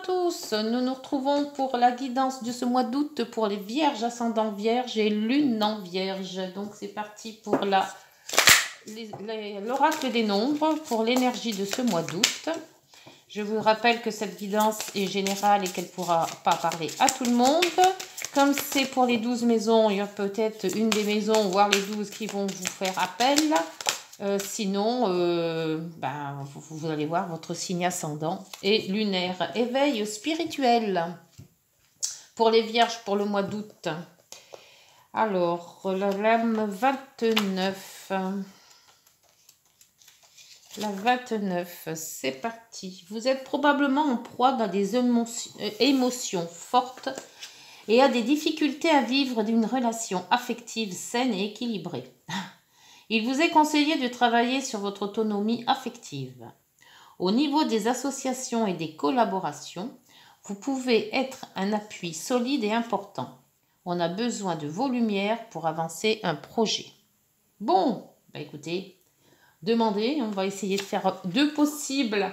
Tous, nous nous retrouvons pour la guidance de ce mois d'août pour les vierges, ascendant vierge et lune en vierge. Donc c'est parti pour l'oracle des nombres pour l'énergie de ce mois d'août. Je vous rappelle que cette guidance est générale et qu'elle ne pourra pas parler à tout le monde. Comme c'est pour les 12 maisons, il y a peut-être une des maisons, voire les 12 qui vont vous faire appel. Sinon, vous allez voir votre signe ascendant et lunaire. Éveil spirituel pour les vierges pour le mois d'août. Alors, la lame 29. La 29, c'est parti. Vous êtes probablement en proie dans des émotions fortes et à des difficultés à vivre d'une relation affective saine et équilibrée. Il vous est conseillé de travailler sur votre autonomie affective. Au niveau des associations et des collaborations, vous pouvez être un appui solide et important. On a besoin de vos lumières pour avancer un projet. Bon, écoutez, demandez, on va essayer de faire deux possibles.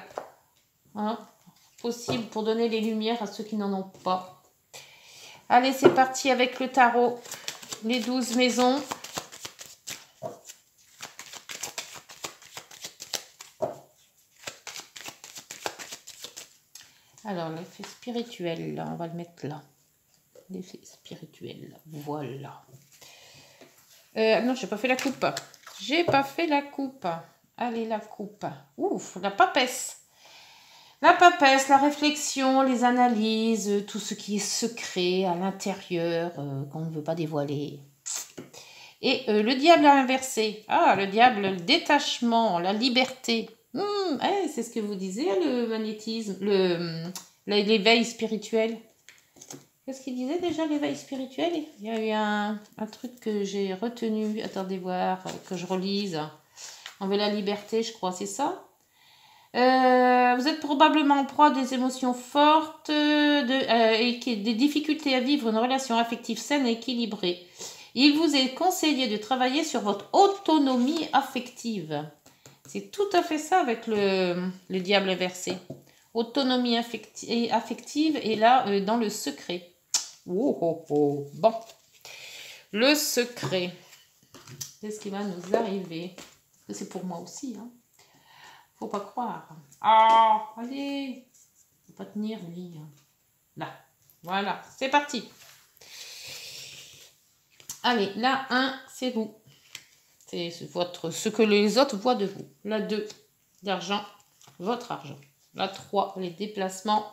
Possibles pour donner les lumières à ceux qui n'en ont pas. Allez, c'est parti avec le tarot, les 12 maisons. Alors, l'effet spirituel, là, on va le mettre là. L'effet spirituel, voilà. Non, j'ai pas fait la coupe. J'ai pas fait la coupe. Allez, la coupe. Ouf, la papesse. La papesse, la réflexion, les analyses, tout ce qui est secret à l'intérieur, qu'on ne veut pas dévoiler. Et le diable à inverser. Ah, le diable, le détachement, la liberté. C'est ce que vous disiez, le magnétisme, l'éveil spirituel. Qu'est-ce qu'il disait déjà, l'éveil spirituel? Il y a eu un truc que j'ai retenu. Attendez voir, que je relise. On veut la liberté, je crois, c'est ça? Vous êtes probablement en proie des émotions fortes et des difficultés à vivre une relation affective saine et équilibrée. Il vous est conseillé de travailler sur votre autonomie affective. C'est tout à fait ça avec le diable inversé. Autonomie affective et là, dans le secret. Bon. Le secret. Qu'est-ce qui va nous arriver? C'est pour moi aussi. Faut pas croire. Ah, allez. Faut pas tenir, lui. Là. Voilà. C'est parti. Allez, la 1, c'est vous. C'est ce que les autres voient de vous. La 2, l'argent, votre argent. La 3, les déplacements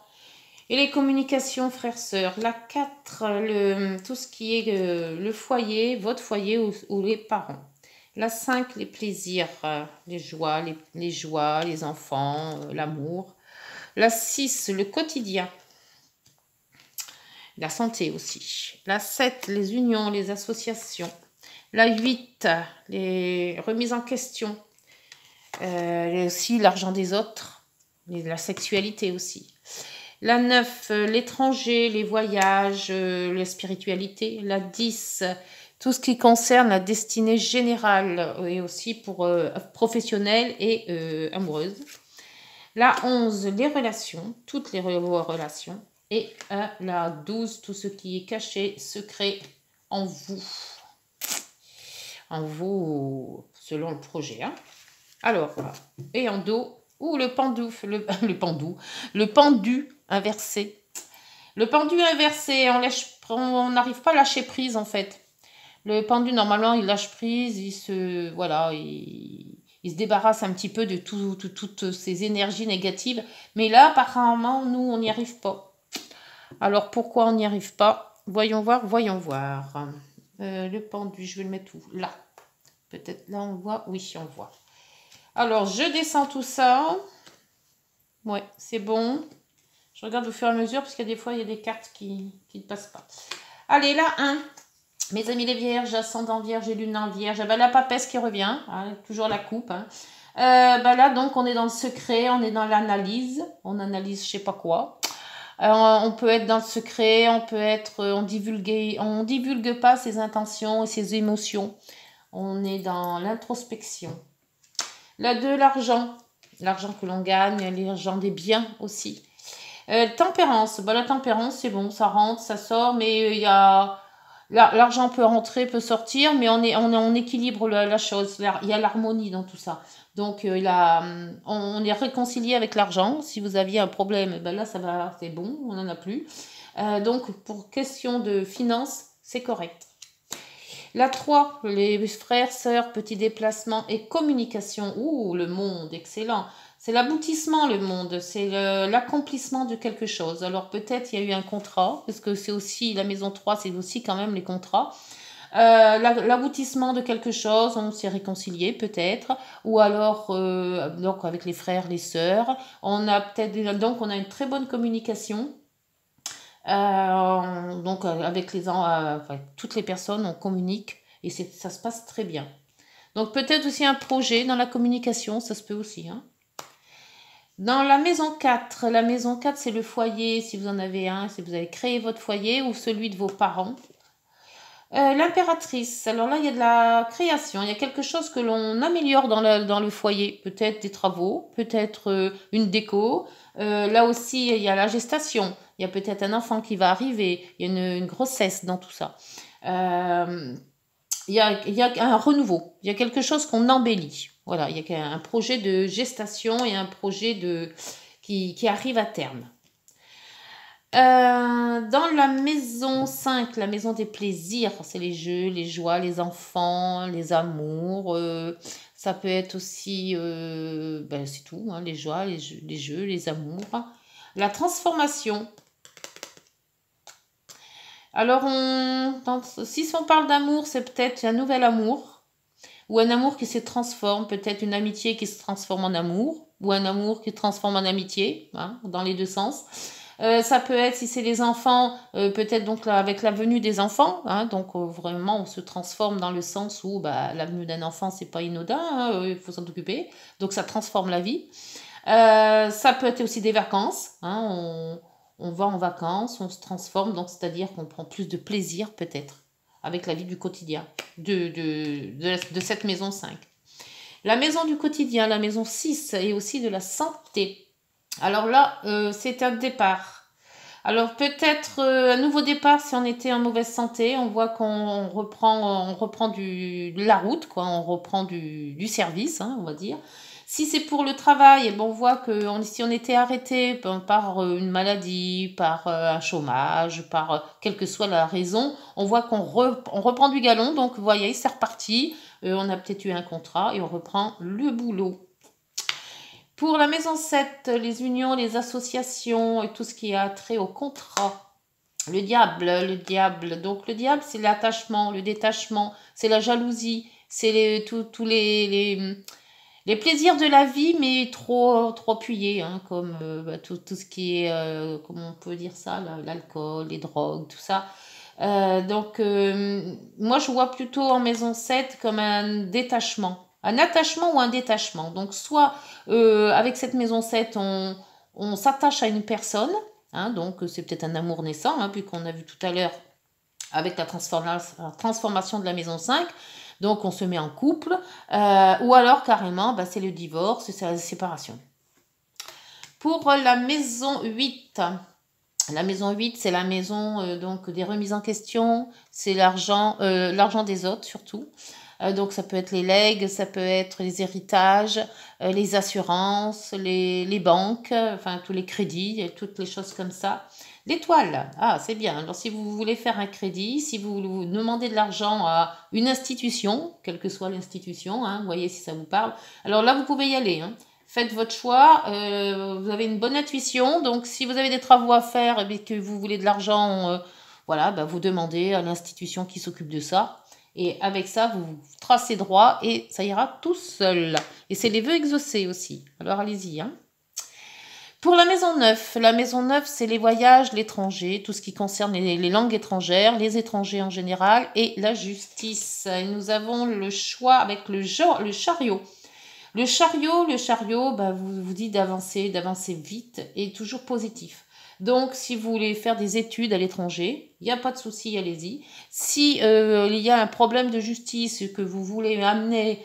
et les communications frères-sœurs. La 4, tout ce qui est le foyer, votre foyer ou les parents. La 5, les plaisirs, les joies, les enfants, l'amour. La 6, le quotidien. La santé aussi. La 7, les unions, les associations. La 8, les remises en question. Aussi l'argent des autres. La sexualité aussi. La 9, l'étranger, les voyages, la spiritualité. La 10, tout ce qui concerne la destinée générale et aussi pour professionnelle et amoureuse. La 11, les relations, toutes les relations. Et la 12, tout ce qui est caché, secret en vous. En vous, selon le projet. Alors, et en dos, le pendu inversé. Le pendu inversé, on n'arrive pas à lâcher prise en fait. Le pendu, normalement, il lâche prise, il se débarrasse un petit peu de toutes ces énergies négatives. Mais là, apparemment, nous, on n'y arrive pas. Alors, pourquoi on n'y arrive pas? Voyons voir. Le pendu, je vais le mettre où? Là. Peut-être là, on voit. Oui, on voit. Alors, je descends tout ça. Ouais, c'est bon. Je regarde au fur et à mesure parce qu'il y a des fois, il y a des cartes qui ne passent pas. Allez, là, 1. Mes amis les vierges, ascendant vierge et lune en vierge. La papesse qui revient. Toujours la coupe. Là, donc, on est dans le secret, on est dans l'analyse. On analyse je sais pas quoi. On peut être dans le secret, on divulgue pas ses intentions et ses émotions. On est dans l'introspection. La 2, l'argent. L'argent que l'on gagne, l'argent des biens aussi. Tempérance, bah, la tempérance, c'est bon, ça rentre, ça sort, mais il y a... L'argent peut rentrer, peut sortir, mais on équilibre la chose. Il y a l'harmonie dans tout ça. Donc, on est réconcilié avec l'argent. Si vous aviez un problème, ben là, ça va, c'est bon, on n'en a plus. Donc, pour question de finances, c'est correct. La 3, les frères, sœurs, petits déplacements et communication. Ouh, le monde, excellent. C'est l'aboutissement, le monde. C'est l'accomplissement de quelque chose. Alors peut-être il y a eu un contrat, parce que c'est aussi, la maison 3, c'est aussi quand même les contrats. L'aboutissement de quelque chose, on s'est réconcilié peut-être, ou alors donc avec les frères, les sœurs, on a peut-être donc on a une très bonne communication. Donc avec enfin, toutes les personnes, on communique et ça se passe très bien. Donc peut-être aussi un projet dans la communication, ça se peut aussi. Hein. Dans la maison 4 c'est le foyer, si vous en avez un, si vous avez créé votre foyer ou celui de vos parents. L'impératrice, alors là il y a de la création, il y a quelque chose que l'on améliore dans le foyer, peut-être des travaux, peut-être une déco. Là aussi il y a la gestation, il y a peut-être un enfant qui va arriver, il y a une grossesse dans tout ça. Il y a un renouveau, il y a quelque chose qu'on embellit. Voilà, il y a un projet de gestation et un projet qui arrive à terme. Dans la maison 5, la maison des plaisirs, c'est les jeux, les joies, les enfants, les amours. Ça peut être aussi, c'est tout, hein, les joies, les jeux, les amours. La transformation. Alors, si on parle d'amour, c'est peut-être un nouvel amour, ou un amour qui se transforme, peut-être une amitié qui se transforme en amour, ou un amour qui se transforme en amitié, hein, dans les deux sens. Ça peut être, si c'est les enfants, peut-être donc là, avec la venue des enfants, hein, donc vraiment on se transforme dans le sens où la venue d'un enfant c'est pas inodin, hein, il faut s'en occuper, donc ça transforme la vie. Ça peut être aussi des vacances, hein, on va en vacances, on se transforme, donc c'est-à-dire qu'on prend plus de plaisir peut-être avec la vie du quotidien de cette maison 5. La maison du quotidien, la maison 6 et aussi de la santé. Alors là, c'est un départ. Alors peut-être un nouveau départ si on était en mauvaise santé. On voit qu'on reprend de la route, quoi. On reprend du service, hein, on va dire. Si c'est pour le travail, on voit que si on était arrêté par une maladie, par un chômage, par quelle que soit la raison, on voit qu'on reprend du galon. Donc vous voyez, c'est reparti. On a peut-être eu un contrat et on reprend le boulot. Pour la maison 7, les unions, les associations et tout ce qui a trait au contrat. Le diable. Donc le diable, c'est l'attachement, le détachement, c'est la jalousie, c'est tous les plaisirs de la vie, mais trop appuyés, hein, comme tout ce qui est, comment on peut dire ça, l'alcool, les drogues, tout ça. Donc moi, je vois plutôt en maison 7 comme un détachement. Un attachement ou un détachement. Donc, soit avec cette maison 7, on s'attache à une personne, hein, donc c'est peut-être un amour naissant, hein, puisqu'on a vu tout à l'heure avec la transformation de la maison 5. Donc, on se met en couple, ou alors carrément, c'est le divorce, c'est la séparation. Pour la maison 8, la maison 8, c'est la maison donc des remises en question, c'est l'argent des autres surtout. Donc ça peut être les legs, ça peut être les héritages, les assurances, les banques, enfin tous les crédits, toutes les choses comme ça. L'étoile, c'est bien. Alors si vous voulez faire un crédit, si vous demandez de l'argent à une institution, quelle que soit l'institution, hein, vous voyez si ça vous parle, alors là vous pouvez y aller. Hein. Faites votre choix, vous avez une bonne intuition, donc si vous avez des travaux à faire et que vous voulez de l'argent, vous demandez à l'institution qui s'occupe de ça. Et avec ça, vous tracez droit et ça ira tout seul. Et c'est les vœux exaucés aussi. Alors allez-y. Hein. Pour la maison 9, c'est les voyages, l'étranger, tout ce qui concerne les langues étrangères, les étrangers en général et la justice. Et nous avons le choix avec le chariot. Le chariot, vous dit d'avancer vite et toujours positif. Donc, si vous voulez faire des études à l'étranger, il n'y a pas de souci, allez-y. Si il y a un problème de justice que vous voulez mener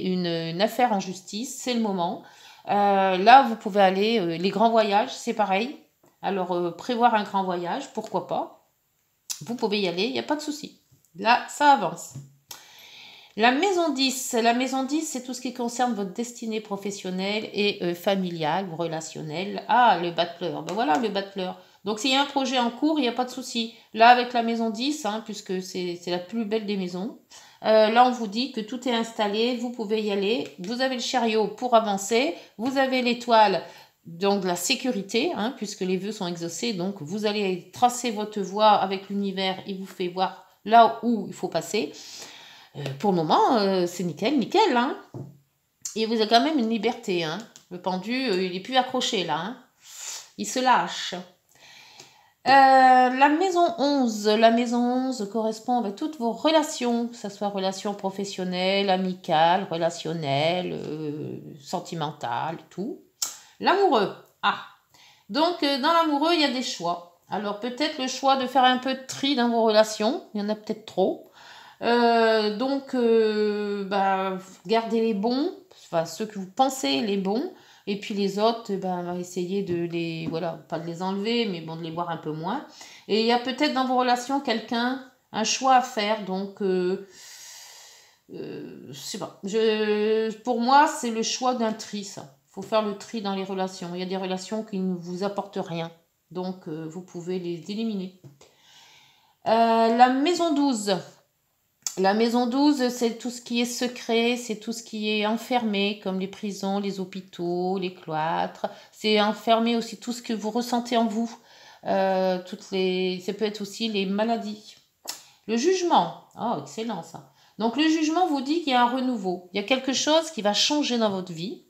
une affaire en justice, c'est le moment. Là, vous pouvez aller, les grands voyages, c'est pareil. Alors, prévoir un grand voyage, pourquoi pas. Vous pouvez y aller, il n'y a pas de souci. Là, ça avance. La maison 10, c'est tout ce qui concerne votre destinée professionnelle et familiale ou relationnelle. Ah, le battleur, ben voilà le battleur. Donc s'il y a un projet en cours, il n'y a pas de souci. Là, avec la maison 10, puisque c'est la plus belle des maisons, là on vous dit que tout est installé, vous pouvez y aller. Vous avez le chariot pour avancer, vous avez l'étoile, donc la sécurité, puisque les vœux sont exaucés. Donc vous allez tracer votre voie avec l'univers, il vous fait voir là où il faut passer. Pour le moment, c'est nickel, nickel. Et vous avez quand même une liberté. Le pendu, il n'est plus accroché là. Il se lâche. La maison 11 correspond avec toutes vos relations, que ce soit relations professionnelles, amicales, relationnelles, sentimentales, tout. L'amoureux. Donc, dans l'amoureux, il y a des choix. Alors, peut-être le choix de faire un peu de tri dans vos relations. Il y en a peut-être trop. Donc, gardez les bons, enfin ceux que vous pensez les bons, et puis les autres, essayez de les, voilà, pas de les enlever, mais bon, de les voir un peu moins. Et il y a peut-être dans vos relations un choix à faire, donc, je sais pas, pour moi, c'est le choix d'un tri, ça. Il faut faire le tri dans les relations. Il y a des relations qui ne vous apportent rien, donc vous pouvez les éliminer. La maison 12. La maison 12, c'est tout ce qui est secret, c'est tout ce qui est enfermé, comme les prisons, les hôpitaux, les cloîtres. C'est enfermé aussi tout ce que vous ressentez en vous. Ça peut être aussi les maladies. Le jugement. Oh, excellent ça. Donc le jugement vous dit qu'il y a un renouveau. Il y a quelque chose qui va changer dans votre vie.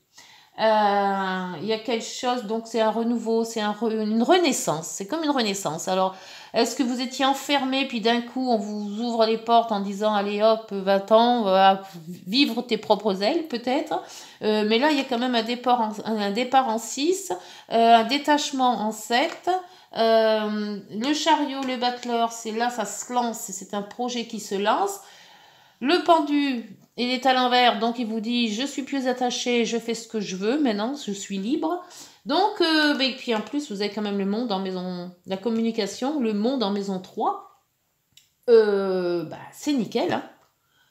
Il y a quelque chose, donc c'est un renouveau, c'est une renaissance. C'est comme une renaissance. Alors, est-ce que vous étiez enfermé, puis d'un coup, on vous ouvre les portes en disant, allez hop, va-t'en, va vivre tes propres ailes, peut-être. Mais là, il y a quand même un départ en 6, un détachement en 7. Le chariot, le battleur, c'est là, ça se lance, c'est un projet qui se lance. Le pendu, il est à l'envers, donc il vous dit, je suis plus attaché, je fais ce que je veux, maintenant, je suis libre. Donc, et puis en plus, vous avez quand même le monde en maison, la communication, le monde en maison 3. C'est nickel.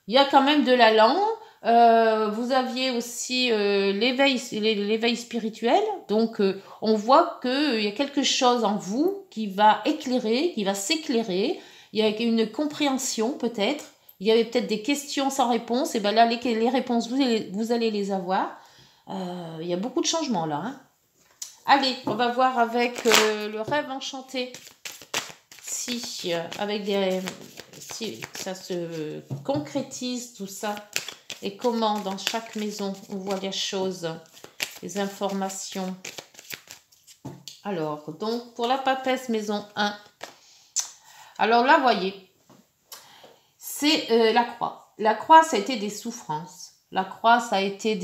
Il y a quand même de l'allant. Vous aviez aussi l'éveil spirituel. Donc, on voit qu'il y a quelque chose en vous qui va éclairer, qui va s'éclairer. Il y a une compréhension peut-être. Il y avait peut-être des questions sans réponse. Et bien là, les réponses, vous allez les avoir. Il y a beaucoup de changements là. Allez, on va voir avec le rêve enchanté. Si ça se concrétise tout ça. Et comment dans chaque maison on voit les choses, les informations. Alors, donc pour la papesse maison 1. Alors là, voyez. C'est la croix. La croix, ça a été des souffrances. La croix, ça a été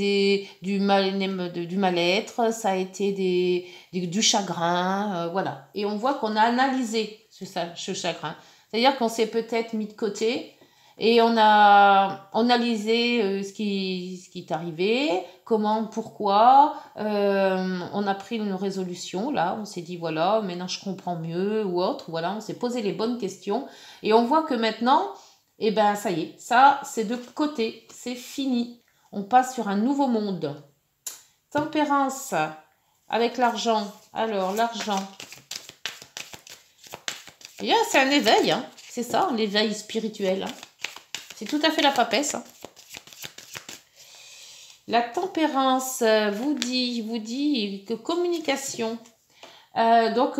du mal-être, ça a été du chagrin, voilà. Et on voit qu'on a analysé ce chagrin. C'est-à-dire qu'on s'est peut-être mis de côté et on a analysé ce qui est arrivé, comment, pourquoi. On a pris une résolution, là, on s'est dit, voilà, maintenant je comprends mieux ou autre. Voilà, on s'est posé les bonnes questions. Et on voit que maintenant... Et bien, ça y est, ça, c'est de côté, c'est fini. On passe sur un nouveau monde. Tempérance, avec l'argent. Alors, l'argent. C'est un éveil, c'est ça, l'éveil spirituel. C'est tout à fait la papesse. La tempérance vous dit que communication. Donc,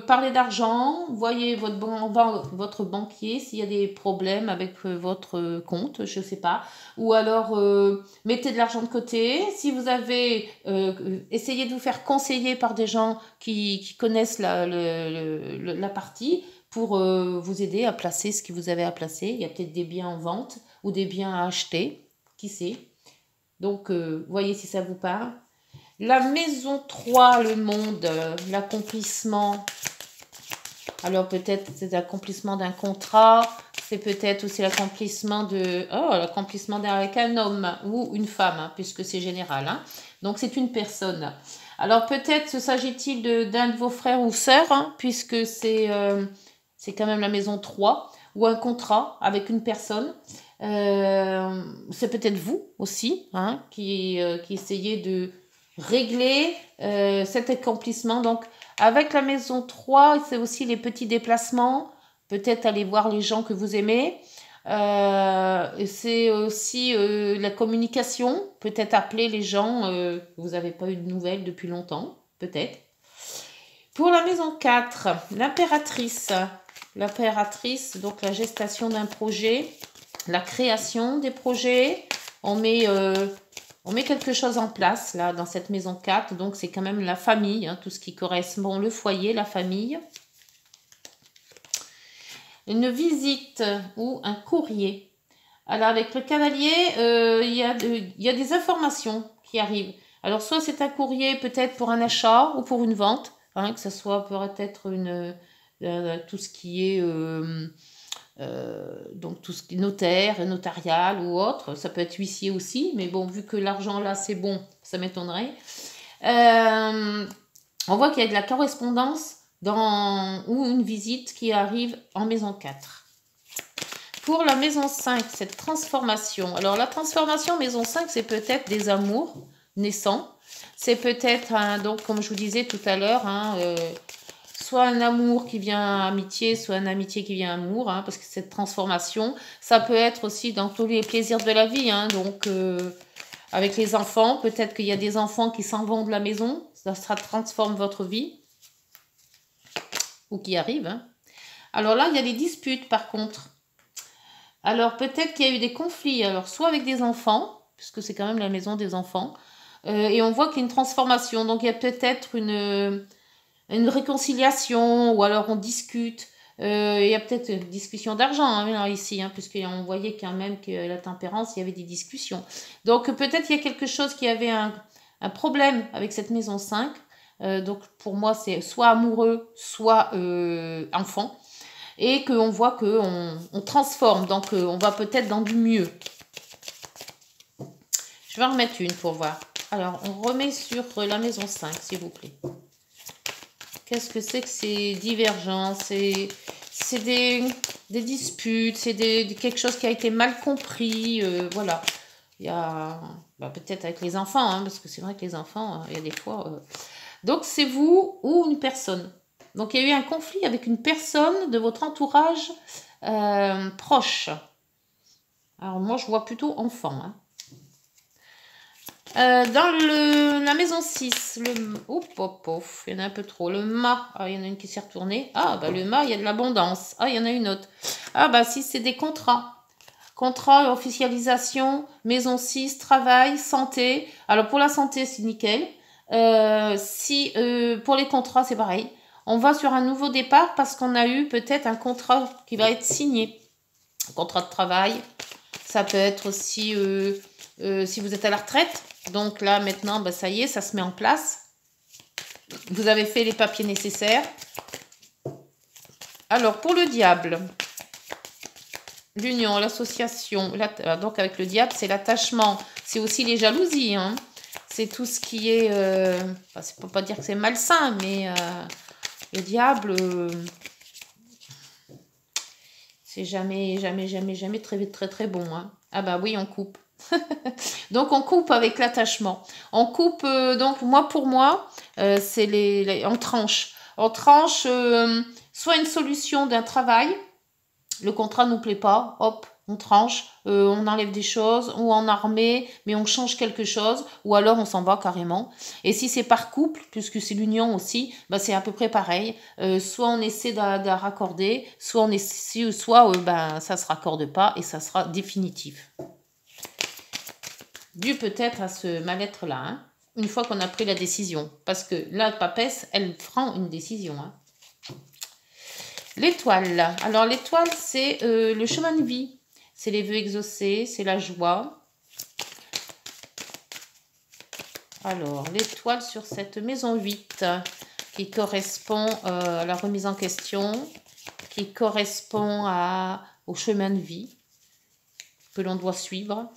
parlez d'argent, voyez votre banquier s'il y a des problèmes avec votre compte, je ne sais pas. Ou alors, mettez de l'argent de côté. Si vous avez, essayez de vous faire conseiller par des gens qui connaissent la partie pour vous aider à placer ce que vous avez à placer. Il y a peut-être des biens en vente ou des biens à acheter, qui sait. Donc, voyez si ça vous parle. La maison 3, le monde, l'accomplissement. Alors peut-être c'est l'accomplissement d'un contrat, C'est peut-être aussi l'accomplissement avec un homme ou une femme, hein, puisque c'est général. Hein. Donc, c'est une personne. Alors, peut-être s'agit-il d'un de vos frères ou sœurs, hein, puisque c'est quand même la maison 3, ou un contrat avec une personne. C'est peut-être vous aussi, hein, qui essayez de régler cet accomplissement. Donc, avec la maison 3, c'est aussi les petits déplacements. Peut-être aller voir les gens que vous aimez. C'est aussi la communication. Peut-être appeler les gens que vous n'avez pas eu de nouvelles depuis longtemps. Peut-être. Pour la maison 4, l'impératrice. L'impératrice, donc la gestation d'un projet, la création des projets. On met quelque chose en place là dans cette maison 4. Donc c'est quand même la famille, hein, tout ce qui correspond, le foyer, la famille. Une visite ou un courrier. Alors avec le cavalier, il y a des informations qui arrivent. Alors soit c'est un courrier peut-être pour un achat ou pour une vente, hein, que ce soit peut-être tout ce qui est donc tout ce qui est notaire, notarial ou autre. Ça peut être huissier aussi, mais bon, vu que l'argent là c'est bon, ça m'étonnerait. On voit qu'il y a de la correspondance ou une visite qui arrive en maison 4. Pour la maison 5, cette transformation. Alors la transformation maison 5, c'est peut-être des amours naissants. C'est peut-être, donc comme je vous disais tout à l'heure, hein, soit un amour qui vient amitié, soit une amitié qui vient amour, hein, parce que cette transformation, ça peut être aussi dans tous les plaisirs de la vie. Hein, donc avec les enfants, peut-être qu'il y a des enfants qui s'en vont de la maison, ça transforme votre vie. Ou qui arrive. Hein. Alors là, il y a des disputes par contre. Alors peut-être qu'il y a eu des conflits, alors soit avec des enfants, puisque c'est quand même la maison des enfants, et on voit qu'il y a une transformation. Donc il y a peut-être une réconciliation, ou alors on discute. Il y a peut-être une discussion d'argent hein, ici, hein, puisqu'on voyait quand même que la tempérance, il y avait des discussions. Donc peut-être il y a quelque chose qui avait un problème avec cette maison 5. Donc pour moi c'est soit amoureux soit enfant et qu'on voit qu'on transforme donc on va peut-être dans du mieux. Je vais en remettre une pour voir. Alors on remet sur la maison 5 s'il vous plaît. Qu'est-ce que c'est que ces divergences? C'est des disputes, c'est quelque chose qui a été mal compris, voilà. Il y a peut-être avec les enfants, hein, parce que c'est vrai que les enfants, il y a des fois... Donc, c'est vous ou une personne. Donc, il y a eu un conflit avec une personne de votre entourage proche. Alors, moi, je vois plutôt enfant. Hein. Dans la maison 6, il y en a un peu trop. Le mât, il y en a une qui s'est retournée. Le mât, il y a de l'abondance. Il y en a une autre. Si c'est des contrats. Contrat, officialisation, maison 6, travail, santé. Alors, pour la santé, c'est nickel. Pour les contrats, c'est pareil. On va sur un nouveau départ parce qu'on a eu peut-être un contrat qui va être signé. Un contrat de travail. Ça peut être aussi si vous êtes à la retraite. Donc là, maintenant, ça y est, ça se met en place. Vous avez fait les papiers nécessaires. Alors, pour le diable, l'union, l'association, donc avec le diable, c'est l'attachement. C'est aussi les jalousies, hein. C'est tout ce qui est... c'est pour pas dire que c'est malsain, mais le diable, c'est jamais très, très, très bon. Hein. Oui, on coupe. Donc, on coupe avec l'attachement. On coupe, donc, pour moi, c'est on tranche. On tranche soit une solution d'un travail, le contrat ne nous plaît pas, hop, on tranche, on enlève des choses, ou en armée, mais on change quelque chose, ou alors on s'en va carrément. Et si c'est par couple, puisque c'est l'union aussi, c'est à peu près pareil. Soit on essaie de raccorder, soit ça se raccorde pas et ça sera définitif. Dû peut-être à ce mal-être-là, hein, une fois qu'on a pris la décision. Parce que la papesse, elle prend une décision, hein. L'étoile. Alors, l'étoile, c'est le chemin de vie. C'est les vœux exaucés, c'est la joie. Alors, l'étoile sur cette maison 8 qui correspond à la remise en question, qui correspond au chemin de vie que l'on doit suivre.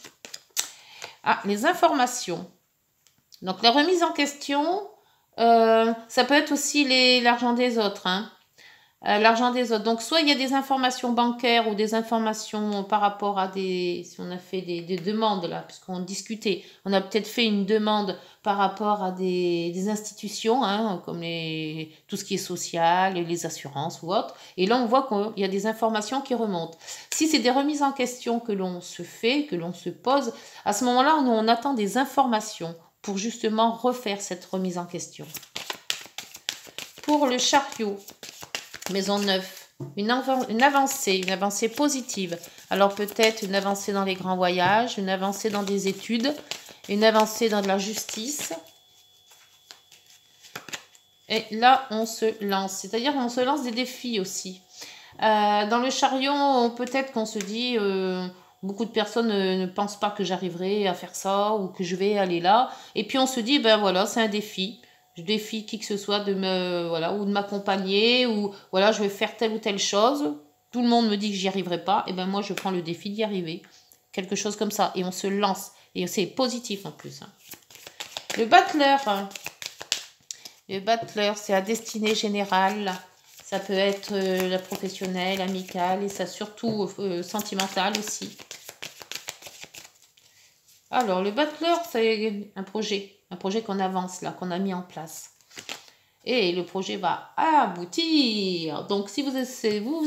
Ah, les informations. Donc, la remise en question, ça peut être aussi l'argent des autres, hein. L'argent des autres. Donc, soit il y a des informations bancaires ou des informations par rapport à si on a fait des demandes, là, puisqu'on discutait, on a peut-être fait une demande par rapport à des institutions, hein, comme tout ce qui est social, les assurances ou autre. Et là, on voit qu'il y a des informations qui remontent. Si c'est des remises en question que l'on se fait, que l'on se pose, à ce moment-là, on attend des informations pour justement refaire cette remise en question. Pour le chariot, maison 9, une avancée positive. Alors peut-être une avancée dans les grands voyages, une avancée dans des études, une avancée dans de la justice. Et là, on se lance. C'est-à-dire qu'on se lance des défis aussi. Dans le chariot, peut-être qu'on se dit, beaucoup de personnes ne pensent pas que j'arriverai à faire ça ou que je vais aller là. Et puis on se dit, ben voilà, c'est un défi. Je défie qui que ce soit de ou de m'accompagner, ou voilà, je vais faire telle ou telle chose. Tout le monde me dit que j'y arriverai pas. Et ben moi, je prends le défi d'y arriver. Quelque chose comme ça. Et on se lance. Et c'est positif en plus. Hein. Le battleur. Le battleur, c'est à destinée générale. Ça peut être la professionnelle, amicale, et ça surtout sentimentale aussi. Alors, le battleur, c'est un projet qu'on avance là, qu'on a mis en place. Et le projet va aboutir. Donc, si vous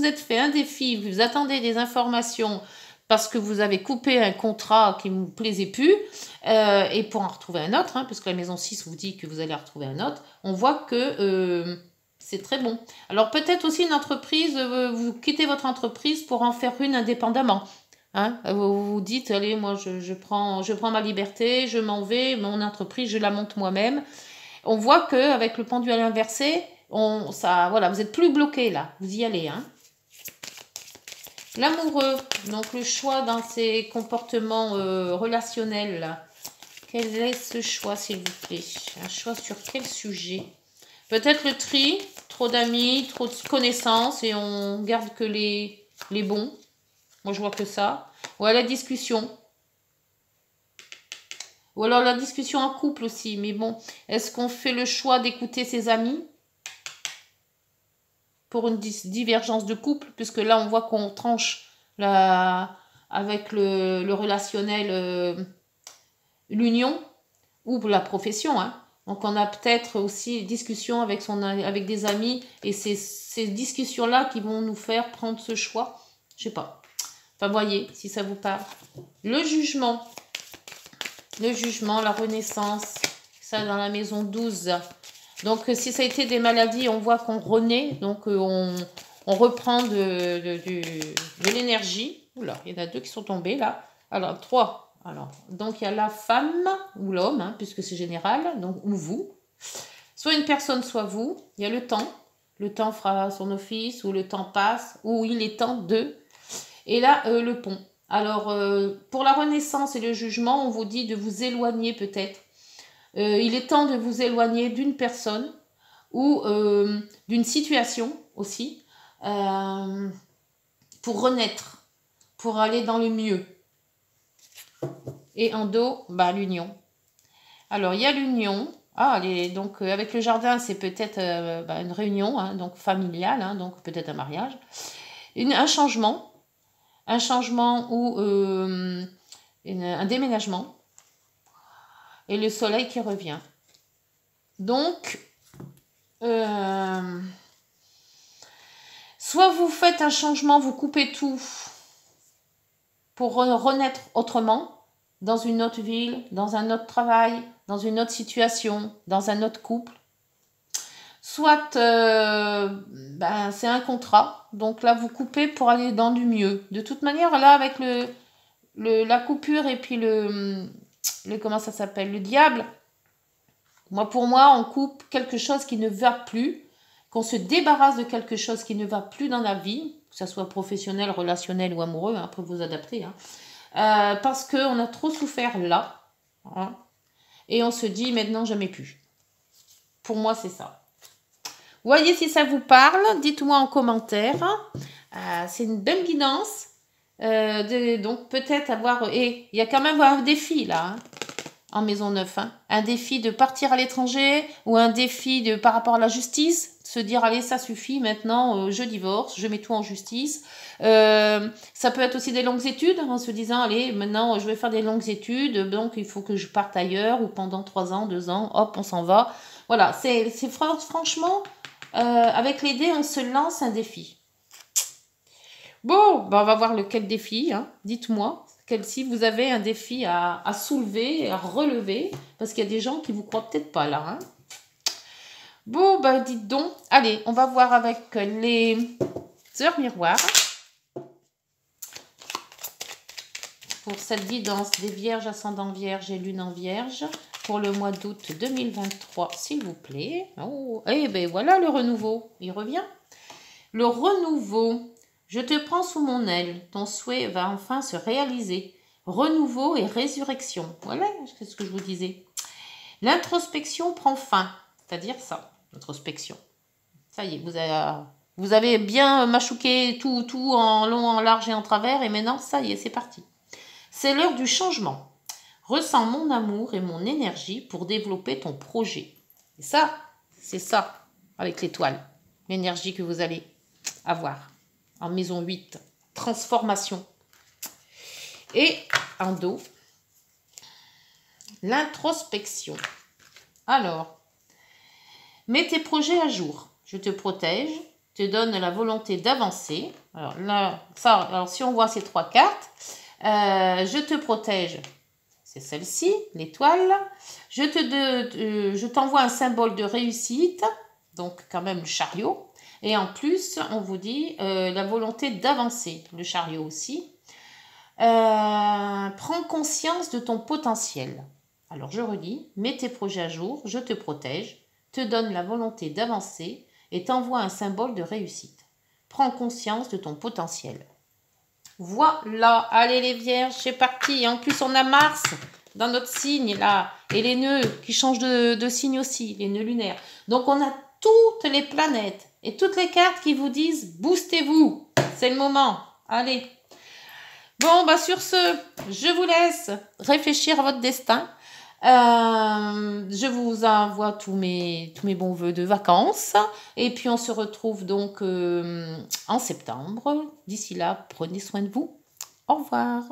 êtes fait un défi, vous attendez des informations parce que vous avez coupé un contrat qui ne vous plaisait plus, et pour en retrouver un autre, hein, parce que la maison 6 vous dit que vous allez en retrouver un autre, on voit que c'est très bon. Alors, peut-être aussi une entreprise, vous quittez votre entreprise pour en faire une indépendamment. Hein, vous vous dites, allez, moi je prends ma liberté, je m'en vais, mon entreprise, je la monte moi-même. On voit qu'avec le pendule inversé, voilà, vous n'êtes plus bloqué là, vous y allez. Hein. L'amoureux, donc le choix dans ses comportements relationnels. Là. Quel est ce choix, s'il vous plaît? Un choix sur quel sujet? Peut-être le tri, trop d'amis, trop de connaissances et on garde que les bons. Moi, je vois que ça. Ou à la discussion. Ou alors la discussion en couple aussi. Mais bon, est-ce qu'on fait le choix d'écouter ses amis pour une divergence de couple? Puisque là, on voit qu'on tranche avec le relationnel, l'union ou la profession. Hein. Donc, on a peut-être aussi des discussions avec des amis. Et c'est ces discussions-là qui vont nous faire prendre ce choix. Je sais pas. Enfin, voyez, si ça vous parle. Le jugement, la renaissance, ça dans la maison 12. Donc, si ça a été des maladies, on voit qu'on renaît. Donc, on reprend de l'énergie. Oula, il y en a 2 qui sont tombés là. Alors, 3. Alors, donc, il y a la femme ou l'homme, hein, puisque c'est général, donc, ou vous. Soit une personne, soit vous. Il y a le temps. Le temps fera son office, ou le temps passe, ou il est temps de... Et là, le pont. Alors, pour la renaissance et le jugement, on vous dit de vous éloigner peut-être. Il est temps de vous éloigner d'une personne ou d'une situation aussi pour renaître, pour aller dans le mieux. Et en dos, l'union. Alors, il y a l'union. Donc, avec le jardin, c'est peut-être une réunion, hein, donc familiale, hein, donc peut-être un mariage. Un changement. Un changement ou un déménagement. Et le soleil qui revient. Donc, soit vous faites un changement, vous coupez tout pour renaître autrement, dans une autre ville, dans un autre travail, dans une autre situation, dans un autre couple. Soit c'est un contrat, donc là vous coupez pour aller dans du mieux. De toute manière, là avec la coupure et puis comment ça s'appelle, le diable, pour moi, on coupe quelque chose qui ne va plus, qu'on se débarrasse de quelque chose qui ne va plus dans la vie, que ce soit professionnel, relationnel ou amoureux, hein, après vous adapter, hein, parce qu'on a trop souffert là, hein, et on se dit maintenant jamais plus. Pour moi, c'est ça. Voyez si ça vous parle, dites-moi en commentaire. C'est une belle guidance. Donc peut-être avoir... Et il y a quand même un défi là, hein, en maison 9. Hein. Un défi de partir à l'étranger ou un défi par rapport à la justice. Se dire, allez, ça suffit, maintenant, je divorce, je mets tout en justice. Ça peut être aussi des longues études, en se disant, allez, maintenant, je vais faire des longues études, donc il faut que je parte ailleurs, ou pendant 3 ans, 2 ans, hop, on s'en va. Voilà, c'est franchement, avec les dés, on se lance un défi. Bon, bah on va voir lequel défi, hein. Dites-moi, si vous avez un défi à soulever, à relever, parce qu'il y a des gens qui vous croient peut-être pas là, hein. Bon, bah dites donc, allez, on va voir avec les heures miroirs. Pour cette guidance des vierges, ascendant vierge et lune en vierge, pour le mois d'août 2023, s'il vous plaît. Oh, et ben voilà le renouveau, il revient. Le renouveau, je te prends sous mon aile, ton souhait va enfin se réaliser. Renouveau et résurrection, voilà ce que je vous disais. L'introspection prend fin, c'est-à-dire ça, l'introspection. Ça y est, vous avez bien machouqué tout en long, en large et en travers, et maintenant, ça y est, c'est parti. C'est l'heure du changement. Ressens mon amour et mon énergie pour développer ton projet. Et ça, c'est ça, avec l'étoile, l'énergie que vous allez avoir en maison 8. Transformation. Et en dos, l'introspection. Alors, mets tes projets à jour. Je te protège, te donne la volonté d'avancer. Alors là, alors si on voit ces 3 cartes, je te protège, c'est celle-ci, l'étoile. Je t'envoie un symbole de réussite, donc quand même le chariot. Et en plus, on vous dit la volonté d'avancer, le chariot aussi. Prends conscience de ton potentiel. Alors je relis, mets tes projets à jour, je te protège, te donne la volonté d'avancer et t'envoie un symbole de réussite. Prends conscience de ton potentiel. Voilà, allez les vierges, c'est parti. En plus, on a Mars dans notre signe là, et les nœuds qui changent de signe aussi, les nœuds lunaires. Donc on a toutes les planètes et toutes les cartes qui vous disent boostez-vous, c'est le moment. Allez. Bon, bah sur ce, je vous laisse réfléchir à votre destin. Je vous envoie tous mes bons voeux de vacances. Et puis, on se retrouve donc en septembre. D'ici là, prenez soin de vous. Au revoir.